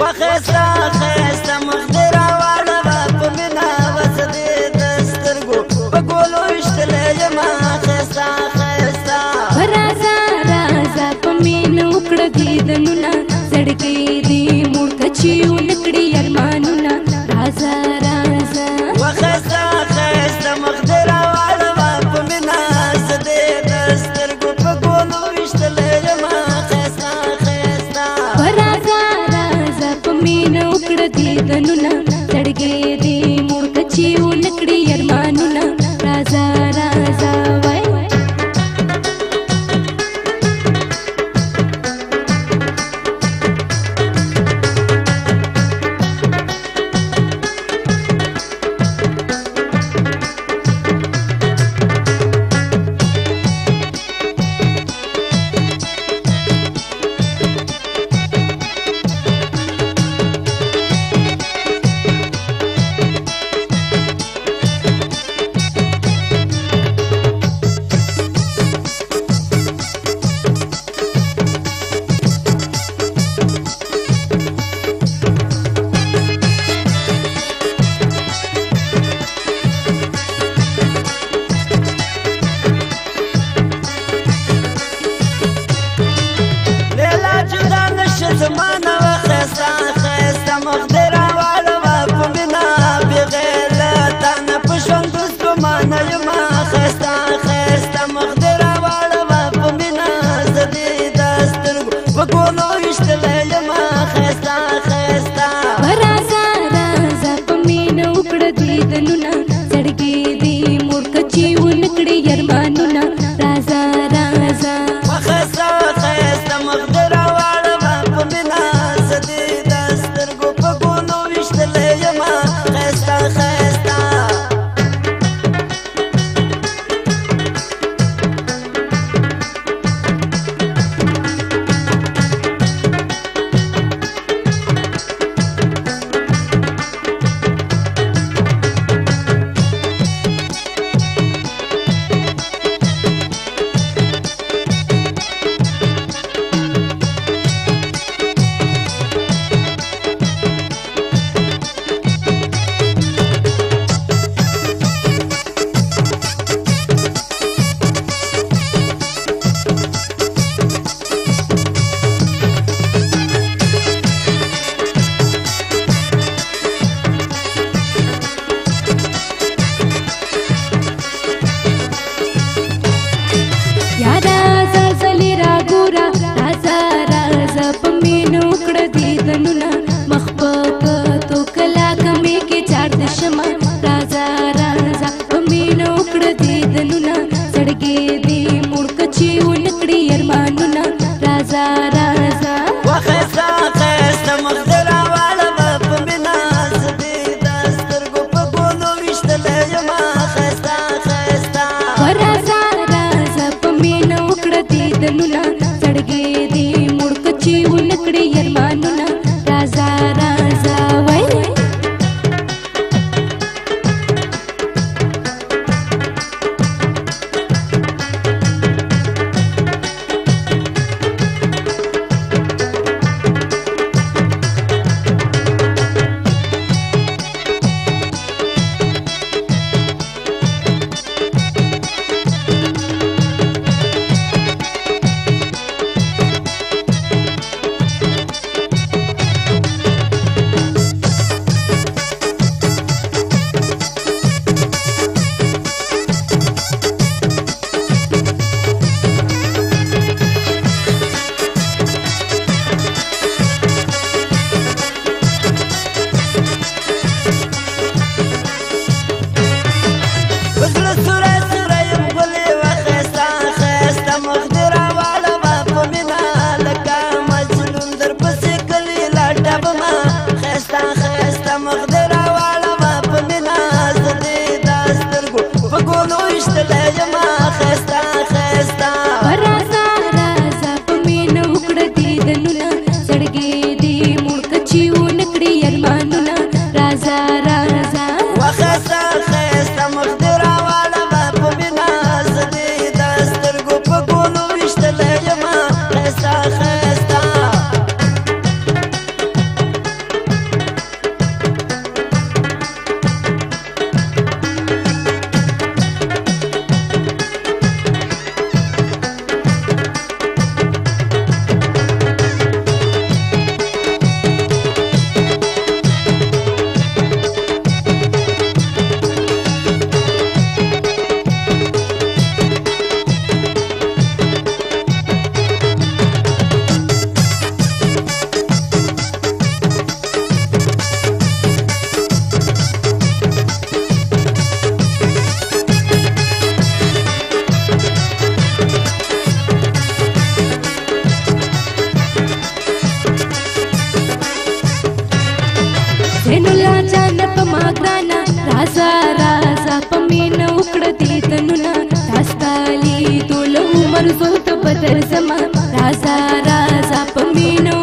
وخسته خسته مخدې راواړوه په مینه وسدې د سترګو په ګولو ویشتلی یمه خسته خسته رازه رازه په مینه وکړه دیدنونه زړګی دې موړ که چې ونه کړي ارمانونه رازه رازه وخسته خسته مخدې راواړوه په مینه وسدې د سترګو په ګولو ویشتلی یمه خسته خسته رازه رازه په مینه وکړه دیدنونه زړګی دې موړ که چې ونه کړي ارمانونه رازه رازه وای زمانه وخسته خسته مخدې راواړوه په مینه بغیر له تا نه په ژوند ستومانه یمه خسته خسته مخدې راواړوه په مینه زه دې د سترګو په ګولو ویشتلی یمه خسته خسته رازه رازه په مینه وکړه دیدنونه زړګی دې موړ که چې ونه کړي ارمانونه رازه رازه وخسته خسته مخدې راواړوه په مینه ورزو ته بدر زما رازا رازا په مینو